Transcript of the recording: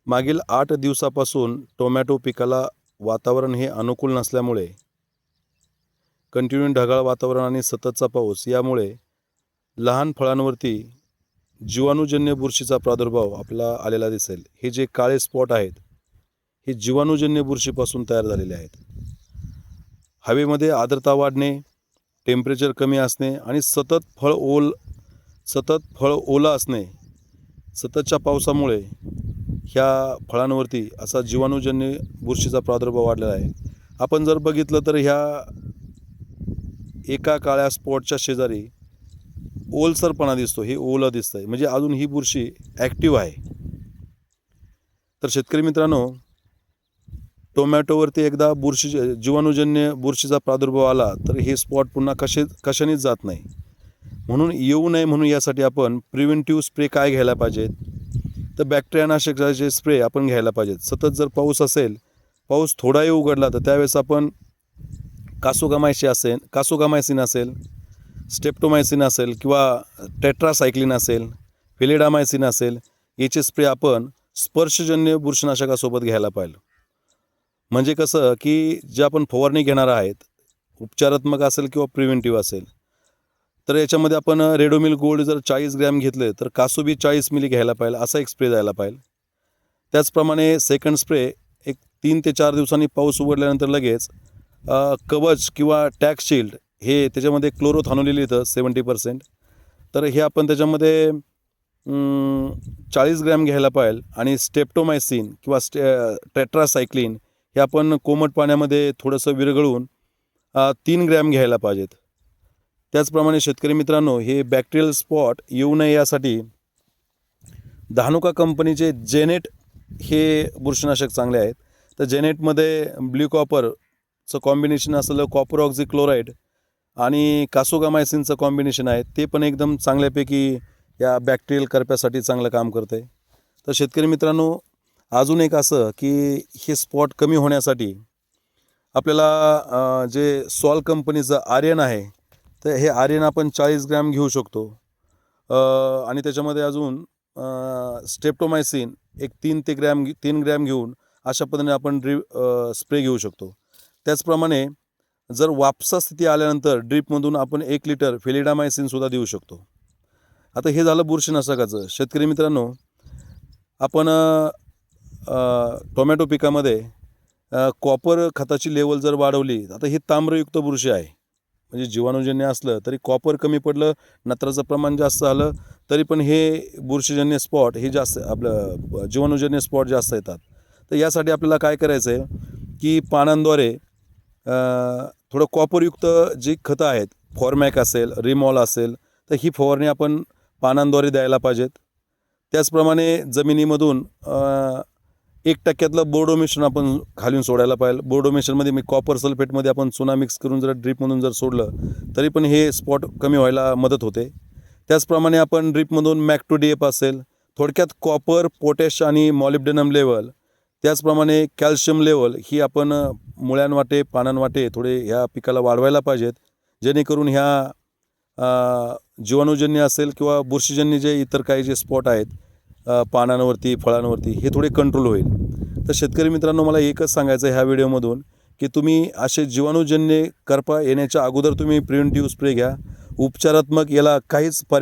मागील 8 दिवसापासून टोमॅटो पिकाला वातावरण हे अनुकूल नसल्यामुळे कंटिन्यू ढगाळ वातावरण आणि सततचा पाऊस यामुळे लहान फळांवरती जीवाणूजन्य बुरशीचा प्रादुर्भाव आपला आलेला दिसेल। हे जे काळे स्पॉट आहेत हे जीवाणूजन्य बुरशीपासून तयार झालेले आहेत। हवेमध्ये आर्द्रता वाढणे, टेम्परेचर कमी असणे आणि सतत फळ ओलं असणे, सततच्या पावसामुळे ह्या फळांवरती असा जीवाणूजन्य बुरशीचा प्रादुर्भाव वाढलेला आहे। आपण जर बघितलं तर ह्या एका काळ्या स्पॉटच्या शेजारी ओलसरपणा दिसतो, हे ओलं दिसतंय, म्हणजे अजून ही बुरशी ॲक्टिव्ह आहे। तर शेतकरी मित्रांनो, टोमॅटोवरती एकदा जीवाणूजन्य बुरशीचा प्रादुर्भाव आला तर हे स्पॉट पुन्हा कशानेच जात नाही। म्हणून येऊ नये म्हणून यासाठी आपण प्रिव्हेंटिव्ह स्प्रे काय घ्यायला पाहिजेत, तर बॅक्टेरियानाशकाचे स्प्रे आपण घ्यायला पाहिजेत। सतत जर पाऊस असेल, पाऊस थोडाही उघडला तर त्यावेळेस आपण कासोगामायसिन असेल, स्टेप्टोमायसिन असेल किंवा टेट्रासायक्लिन असेल, फिलिडामायसिन असेल, याचे स्प्रे आपण स्पर्शजन्य बुरशीनाशकासोबत घ्यायला पाहिजे। म्हणजे कसं की जे आपण फवारणी घेणार आहेत, उपचारात्मक असेल किंवा प्रिव्हेंटिव्ह असेल, तर याच्यामध्ये आपण रेडोमिल गोल्ड जर 40 ग्रॅम घेतले तर कासोबी 40 मिली घ्यायला पाहिजे, असा एक स्प्रे द्यायला पाहिजे। त्याचप्रमाणे सेकंड स्प्रे एक 3 ते 4 दिवसांनी पाऊस उघडल्यानंतर लगेच कवच किंवा टॅक्स शील्ड हे त्याच्यामध्ये क्लोरोथानोलिल येतं 70%, तर हे आपण त्याच्यामध्ये 40 ग्रॅम घ्यायला पाहिजे। आणि स्टेप्टोमायसिन किंवा टेट्रासायक्लिन हे आपण कोमट पाण्यामध्ये थोडंसं विरघळून 3 ग्रॅम घ्यायला पाहिजेत। त्याचप्रमाणे शेतकरी मित्रांनो, हे बॅक्टेरियल स्पॉट येऊ नये यासाठी धानुका कंपनीचे जेनेट हे बुरशीनाशक चांगले आहेत। तर जेनेटमध्ये ब्ल्यू कॉपरचं कॉम्बिनेशन असलेलं कॉपर ऑक्झिक्लोराइड आणि कासोगामायसिनचं कॉम्बिनेशन आहे, ते पण एकदम चांगल्यापैकी या बॅक्टेरियल करप्यासाठी चांगलं काम करतं आहे। तर शेतकरी मित्रांनो, अजून एक असं की हे स्पॉट कमी होण्यासाठी आपल्याला जे सॉल कंपनीचं आर्यन आहे, तर हे आर्यन आपण 40 ग्रॅम घेऊ शकतो। आणि त्याच्यामध्ये अजून स्टेप्टोमायसिन एक 3 ग्रॅम घेऊन अशा पद्धतीने आपण स्प्रे घेऊ शकतो। त्याचप्रमाणे जर वापसा स्थिती आल्यानंतर ड्रीपमधून आपण 1 लिटर फिलिडामायसिनसुद्धा देऊ शकतो। आता हे झालं बुरशीनाशकाचं। शेतकरी मित्रांनो, आपण टोमॅटो पिकामध्ये कॉपर खताची लेवल जर वाढवली, आता ही ताम्रयुक्त बुरशी आहे, म्हणजे जीवाणूजन्य असलं तरी कॉपर कमी पडलं, नत्राचं प्रमाण जास्त आलं तरी पण हे बुरशीजन्य स्पॉट हे जास्त, आपलं जीवाणूजन्य स्पॉट जास्त येतात। तर यासाठी आपल्याला काय करायचं आहे की पानांद्वारे थोडं कॉपरयुक्त जी खतं आहेत, फॉर्मॅक असेल, रिमॉल असेल, तर ही फवारणी आपण पानांद्वारे द्यायला पाहिजेत। त्याचप्रमाणे जमिनीमधून 1% बोर्डो मिश्रण आपण खालून सोडायला पाहिजे। बोर्डो मिश्रणमध्ये मी कॉपर सल्फेटमध्ये आपण चुना मिक्स करून जर ड्रीपमधून जर सोडलं तरी पण हे स्पॉट कमी व्हायला मदत होते। त्याचप्रमाणे आपण ड्रीपमधून मॅक्टो DAP असेल, थोडक्यात कॉपर, पोटॅश आणि मॉलिब्डेनम लेवल, त्याचप्रमाणे कॅल्शियम लेवल ही आपण मुळ्यांवाटे, पानांवाटे थोडे ह्या पिकाला वाढवायला पाहिजेत, जेणेकरून ह्या जीवाणूजन्य असेल किंवा बुरशीजन्य जे इतर काही जे स्पॉट आहेत पानांवरती, फळांवरती, हे थोडे कंट्रोल होईल। तर शेतकरी मित्रांनो, मला एकच सांगायचं आहे ह्या व्हिडिओमधून की तुम्ही असे जीवाणूजन्य करपा येण्याच्या अगोदर तुम्ही प्रिव्हेंटिव्ह स्प्रे घ्या। उपचारात्मक याला काहीच पर्याय